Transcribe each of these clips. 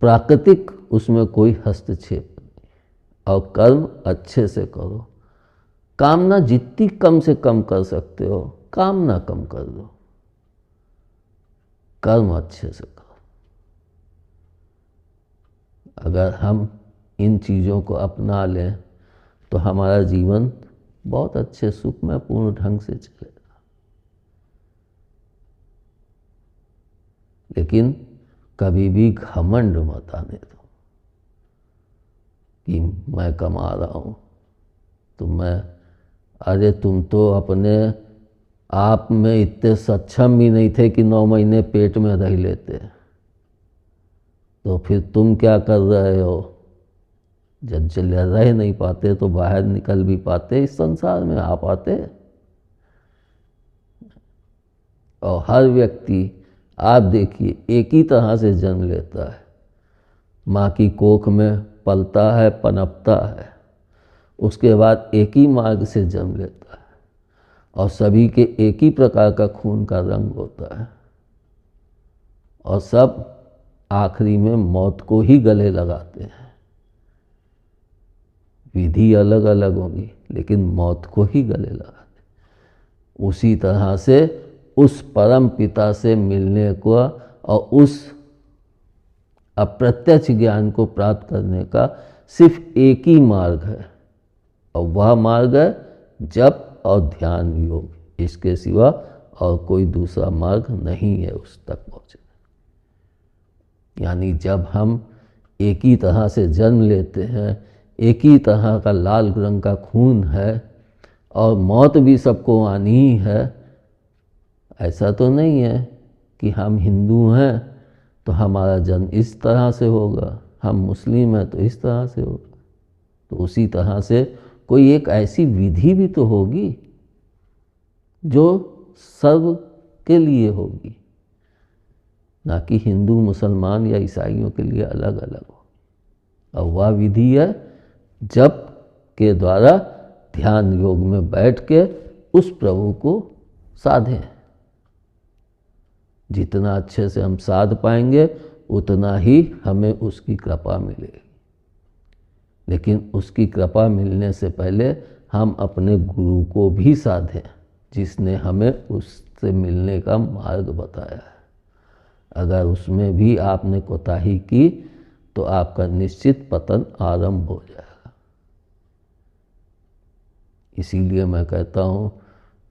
प्राकृतिक उसमें कोई हस्तक्षेप नहीं, और कर्म अच्छे से करो। कामना जितनी कम से कम कर सकते हो कामना कम कर दो, कर्म अच्छे से करो। अगर हम इन चीज़ों को अपना लें तो हमारा जीवन बहुत अच्छे सुखमय पूर्ण ढंग से चलेगा। लेकिन कभी भी घमंड मत आने दो कि मैं कमा रहा हूँ तो मैं, अरे तुम तो अपने आप में इतने सक्षम भी नहीं थे कि 9 महीने पेट में रह लेते, तो फिर तुम क्या कर रहे हो? जब चले रह नहीं पाते तो बाहर निकल भी पाते, इस संसार में आ पाते। और हर व्यक्ति आप देखिए एक ही तरह से जन्म लेता है, माँ की कोख में पलता है, पनपता है, उसके बाद एक ही मार्ग से जन्म लेता है, और सभी के एक ही प्रकार का खून का रंग होता है, और सब आखिरी में मौत को ही गले लगाते हैं। विधि अलग अलग होंगी लेकिन मौत को ही गले लगाते। उसी तरह से उस परम पिता से मिलने को और उस अप्रत्यक्ष ज्ञान को प्राप्त करने का सिर्फ एक ही मार्ग है, और वह मार्ग है जप और ध्यान योग। इसके सिवा और कोई दूसरा मार्ग नहीं है उस तक पहुँचने। यानी जब हम एक ही तरह से जन्म लेते हैं, एक ही तरह का लाल रंग का खून है, और मौत भी सबको आनी ही है। ऐसा तो नहीं है कि हम हिंदू हैं तो हमारा जन्म इस तरह से होगा, हम मुस्लिम हैं तो इस तरह से होगा। तो उसी तरह से कोई एक ऐसी विधि भी तो होगी जो सर्व के लिए होगी, ना कि हिंदू मुसलमान या ईसाइयों के लिए अलग अलग हो। और वह विधि है जप के द्वारा ध्यान योग में बैठ के उस प्रभु को साधें। जितना अच्छे से हम साध पाएंगे उतना ही हमें उसकी कृपा मिलेगी। लेकिन उसकी कृपा मिलने से पहले हम अपने गुरु को भी साधें, जिसने हमें उससे मिलने का मार्ग बताया है। अगर उसमें भी आपने कोताही की तो आपका निश्चित पतन आरंभ हो जाएगा। इसीलिए मैं कहता हूँ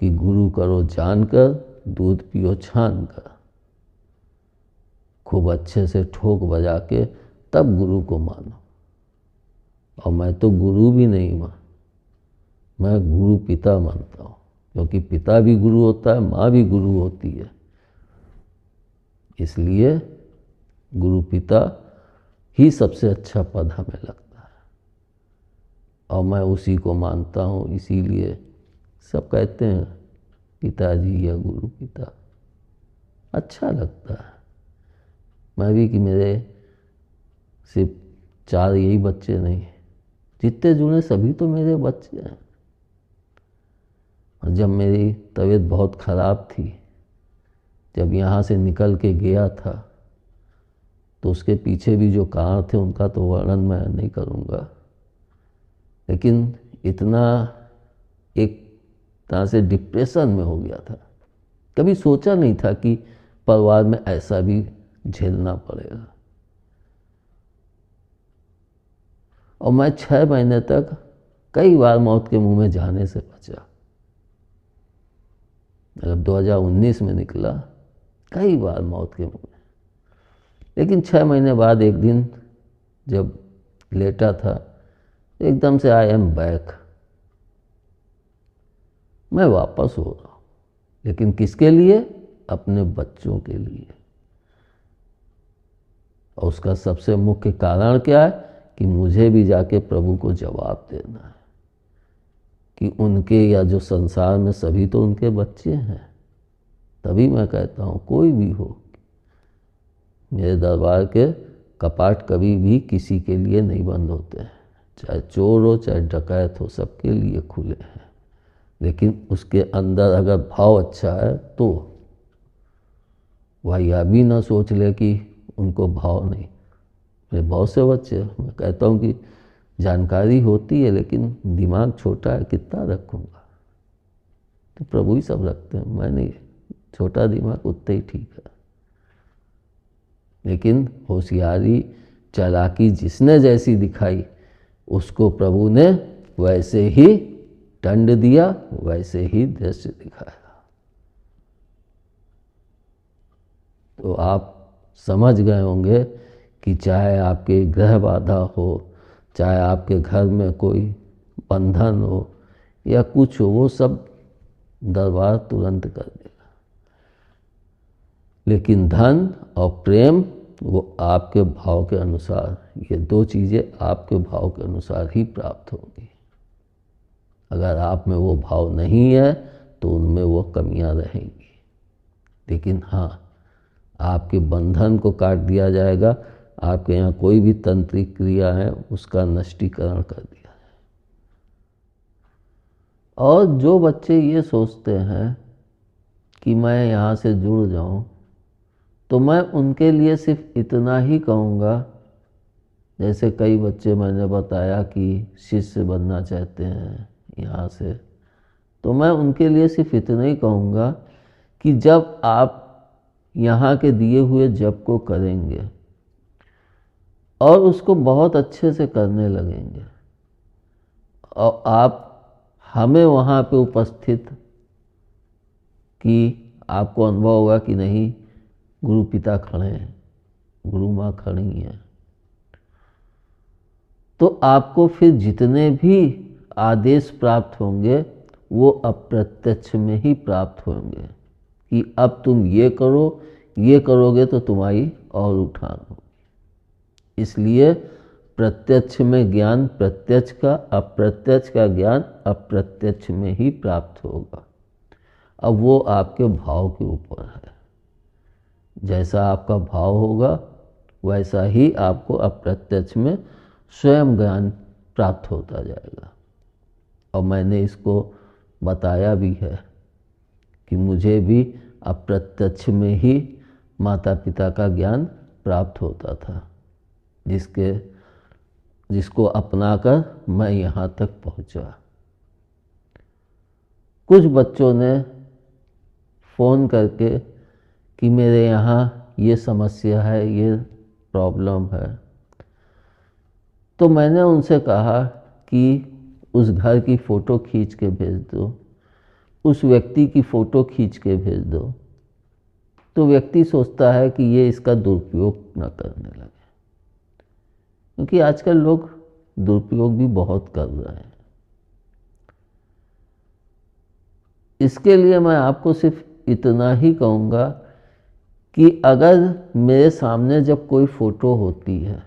कि गुरु करो जानकर, दूध पियो छान कर। खूब अच्छे से ठोक बजा के तब गुरु को मानो। और मैं तो गुरु भी नहीं मैं गुरु पिता मानता हूँ, क्योंकि पिता भी गुरु होता है, माँ भी गुरु होती है। इसलिए गुरु पिता ही सबसे अच्छा पद हमें लगता है, और मैं उसी को मानता हूँ। इसीलिए सब कहते हैं पिताजी या गुरु पिता, अच्छा लगता है। मैं भी कि मेरे सिर्फ 4 यही बच्चे नहीं, जितने जुड़े सभी तो मेरे बच्चे हैं। और जब मेरी तबीयत बहुत ख़राब थी, जब यहाँ से निकल के गया था, तो उसके पीछे भी जो कारण थे उनका तो वर्णन मैं नहीं करूँगा। लेकिन इतना एक तरह से डिप्रेशन में हो गया था, कभी सोचा नहीं था कि परिवार में ऐसा भी झेलना पड़ेगा। और मैं 6 महीने तक कई बार मौत के मुंह में जाने से बचा। जब 2019 में निकला, कई बार मौत के मुंह में। लेकिन 6 महीने बाद एक दिन जब लेटा था, एकदम से आई एम बैक, मैं वापस हो रहा हूँ। लेकिन किसके लिए? अपने बच्चों के लिए। और उसका सबसे मुख्य कारण क्या है कि मुझे भी जाके प्रभु को जवाब देना है कि उनके या जो संसार में सभी तो उनके बच्चे हैं। तभी मैं कहता हूँ कोई भी हो, मेरे दरबार के कपाट कभी भी किसी के लिए नहीं बंद होते हैं, चाहे चोर हो चाहे डकैत हो, सबके लिए खुले हैं। लेकिन उसके अंदर अगर भाव अच्छा है तो वह यह भी ना सोच ले कि उनको भाव नहीं। मेरे बहुत से बच्चे, मैं कहता हूँ कि जानकारी होती है लेकिन दिमाग छोटा है, कितना रखूँगा। तो प्रभु ही सब रखते हैं, मैं नहीं। छोटा दिमाग उतना ही ठीक है। लेकिन होशियारी चालाकी जिसने जैसी दिखाई, उसको प्रभु ने वैसे ही दंड दिया, वैसे ही दृश्य दिखाया। तो आप समझ गए होंगे कि चाहे आपके ग्रह बाधा हो, चाहे आपके घर में कोई बंधन हो या कुछ हो, वो सब दरबार तुरंत कर देगा। लेकिन धन और प्रेम वो आपके भाव के अनुसार, ये दो चीज़ें आपके भाव के अनुसार ही प्राप्त होंगी। अगर आप में वो भाव नहीं है तो उनमें वो कमियां रहेंगी। लेकिन हाँ, आपके बंधन को काट दिया जाएगा। आपके यहाँ कोई भी तंत्रिक क्रिया है उसका नष्टीकरण कर दिया जाए। और जो बच्चे ये सोचते हैं कि मैं यहाँ से जुड़ जाऊँ, तो मैं उनके लिए सिर्फ इतना ही कहूँगा, जैसे कई बच्चे मैंने बताया कि शिष्य बनना चाहते हैं यहाँ से, तो मैं उनके लिए सिर्फ इतना ही कहूँगा कि जब आप यहाँ के दिए हुए जप को करेंगे और उसको बहुत अच्छे से करने लगेंगे और आप हमें वहाँ पे उपस्थित कि आपको अनुभव होगा कि नहीं, गुरु पिता खड़े हैं, गुरु माँ खड़ी हैं, तो आपको फिर जितने भी आदेश प्राप्त होंगे वो अप्रत्यक्ष में ही प्राप्त होंगे कि अब तुम ये करो, ये करोगे तो तुम्हारी और उठान होगी। इसलिए प्रत्यक्ष में ज्ञान प्रत्यक्ष का, अप्रत्यक्ष का ज्ञान अप्रत्यक्ष में ही प्राप्त होगा। अब वो आपके भाव के ऊपर है। जैसा आपका भाव होगा वैसा ही आपको अप्रत्यक्ष में स्वयं ज्ञान प्राप्त होता जाएगा। और मैंने इसको बताया भी है कि मुझे भी अप्रत्यक्ष में ही माता पिता का ज्ञान प्राप्त होता था, जिसको अपनाकर मैं यहाँ तक पहुँचा। कुछ बच्चों ने फ़ोन करके कि मेरे यहाँ ये समस्या है, ये प्रॉब्लम है, तो मैंने उनसे कहा कि उस घर की फ़ोटो खींच के भेज दो, उस व्यक्ति की फ़ोटो खींच के भेज दो। तो व्यक्ति सोचता है कि ये इसका दुरुपयोग न करने लगे, क्योंकि आजकल लोग दुरुपयोग भी बहुत कर रहे हैं। इसके लिए मैं आपको सिर्फ इतना ही कहूँगा कि अगर मेरे सामने जब कोई फ़ोटो होती है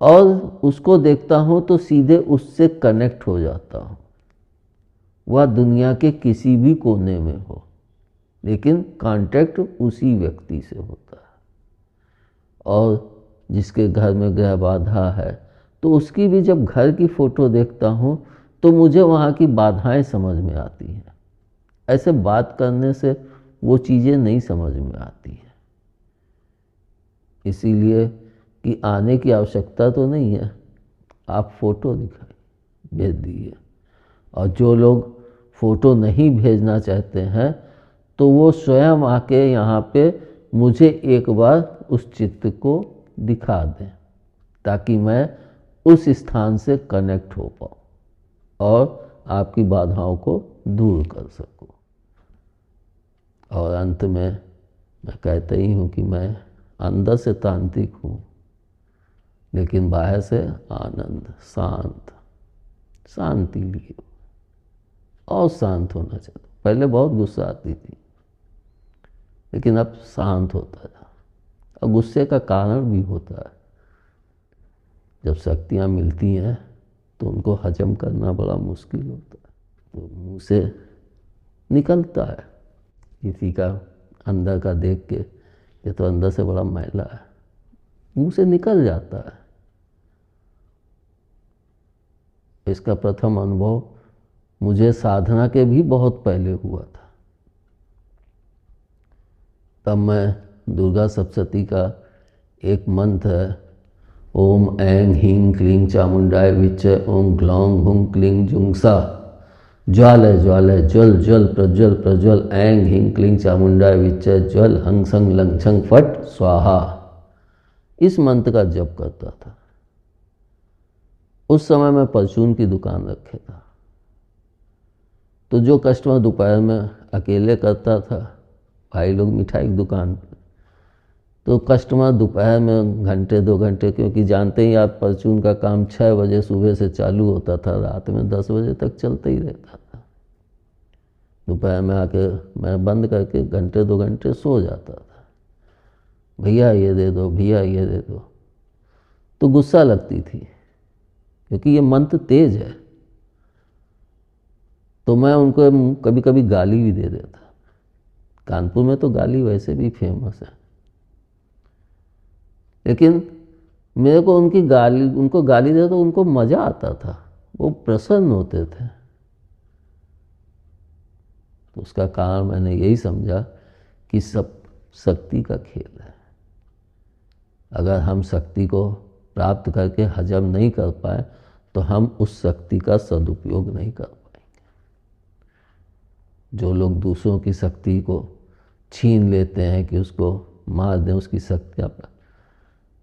और उसको देखता हूँ तो सीधे उससे कनेक्ट हो जाता हूँ, वह दुनिया के किसी भी कोने में हो, लेकिन कांटेक्ट उसी व्यक्ति से होता है। और जिसके घर में ग्रह बाधा है तो उसकी भी जब घर की फ़ोटो देखता हूँ तो मुझे वहाँ की बाधाएं समझ में आती हैं। ऐसे बात करने से वो चीज़ें नहीं समझ में आती हैं। इसीलिए कि आने की आवश्यकता तो नहीं है, आप फ़ोटो दिखाइए, भेज दीजिए। और जो लोग फ़ोटो नहीं भेजना चाहते हैं तो वो स्वयं आके यहाँ पे मुझे एक बार उस चित्र को दिखा दें, ताकि मैं उस स्थान से कनेक्ट हो पाऊँ और आपकी बाधाओं को दूर कर सकूँ। और अंत में मैं कहता ही हूँ कि मैं अंदर से तांत्रिक हूँ, लेकिन बाहर से आनंद, शांति लिए और शांत होना चाहिए। पहले बहुत गुस्सा आती थी, लेकिन अब शांत होता था। और गुस्से का कारण भी होता है, जब शक्तियाँ मिलती हैं तो उनको हजम करना बड़ा मुश्किल होता है, तो मुंह से निकलता है। किसी का अंदर का देख के, ये तो अंदर से बड़ा मैला है, मुंह से निकल जाता है। इसका प्रथम अनुभव मुझे साधना के भी बहुत पहले हुआ था। तब मैं दुर्गा सप्तशती का एक मंत्र है, ओम ऐं ह्रीं क्लीं चामुंडाय विच्चे ओम ग्लौं हुं क्लीं जुंगसा ज्वालय ज्वालय ज्वल ज्वल प्रज्वल प्रज्वल ऐं ह्रीं क्लीं चामुंडाय विच्चे ज्वल हंग संग लंग छंग फट स्वाहा। इस मंत्र का जप करता था। उस समय मैं परचून की दुकान रखे था, तो जो कस्टमर दोपहर में अकेले करता था, भाई लोग मिठाई की दुकान पर, तो कस्टमर दोपहर में घंटे 2 घंटे, क्योंकि जानते ही आप परचून का काम 6 बजे सुबह से चालू होता था, रात में 10 बजे तक चलता ही रहता था। दोपहर में आके मैं बंद करके घंटे 2 घंटे सो जाता था, भैया ये दे दो, भैया ये दे दो। तो गुस्सा लगती थी, क्योंकि ये मंत्र तेज है। तो मैं उनको कभी कभी गाली भी दे देता। कानपुर में तो गाली वैसे भी फेमस है, लेकिन मेरे को उनको गाली दे तो उनको मजा आता था, वो प्रसन्न होते थे। तो उसका कारण मैंने यही समझा कि सब शक्ति का खेल है। अगर हम शक्ति को प्राप्त करके हजम नहीं कर पाए तो हम उस शक्ति का सदुपयोग नहीं कर पाएंगे। जो लोग दूसरों की शक्ति को छीन लेते हैं कि उसको मार दें, उसकी शक्तियाँ पर,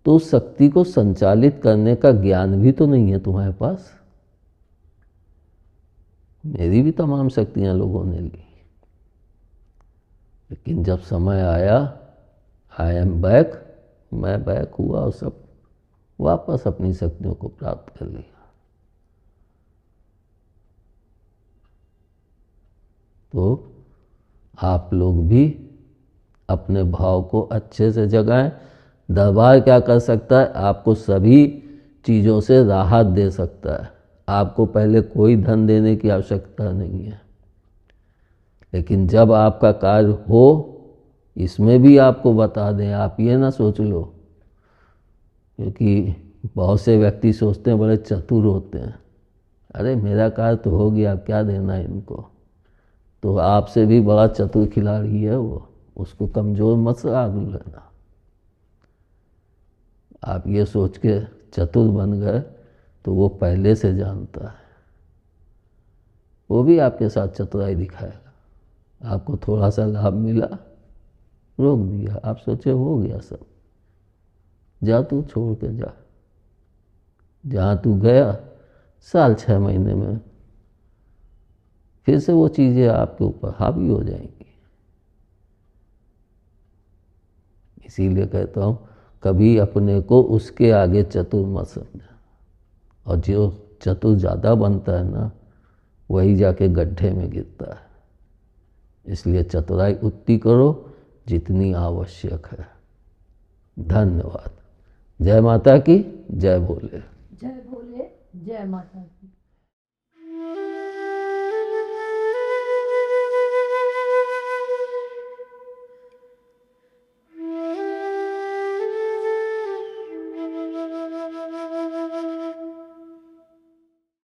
तो उस शक्ति को संचालित करने का ज्ञान भी तो नहीं है तुम्हारे पास। मेरी भी तमाम शक्तियाँ लोगों ने ली, लेकिन जब समय आया, आई एम बैक, मैं बैक हुआ और सब वापस अपनी शक्तियों को प्राप्त कर लिया। तो आप लोग भी अपने भाव को अच्छे से जगाएं। दरबार क्या कर सकता है? आपको सभी चीज़ों से राहत दे सकता है। आपको पहले कोई धन देने की आवश्यकता नहीं है, लेकिन जब आपका कार्य हो, इसमें भी आपको बता दें। आप ये ना सोच लो, क्योंकि बहुत से व्यक्ति सोचते हैं बड़े चतुर होते हैं, अरे मेरा कार्य तो हो गया, अब क्या देना है इनको। तो आपसे भी बड़ा चतुर खिलाड़ी है वो, उसको कमज़ोर मत आग लेना। आप ये सोच के चतुर बन गए तो वो पहले से जानता है, वो भी आपके साथ चतुराई दिखाएगा। आपको थोड़ा सा लाभ मिला, रोक दिया, आप सोचे हो गया सब, जा तू छोड़ के जा। जहाँ तू गया, साल 6 महीने में फिर से वो चीज़ें आपके ऊपर हावी हो जाएंगी। इसीलिए कहता हूँ, कभी अपने को उसके आगे चतुर मत समझा। और जो चतुर ज़्यादा बनता है ना, वही जाके गड्ढे में गिरता है। इसलिए चतुराई उतनी करो जितनी आवश्यक है। धन्यवाद। जय माता की, जय भोले। जय भोले, जय माता की।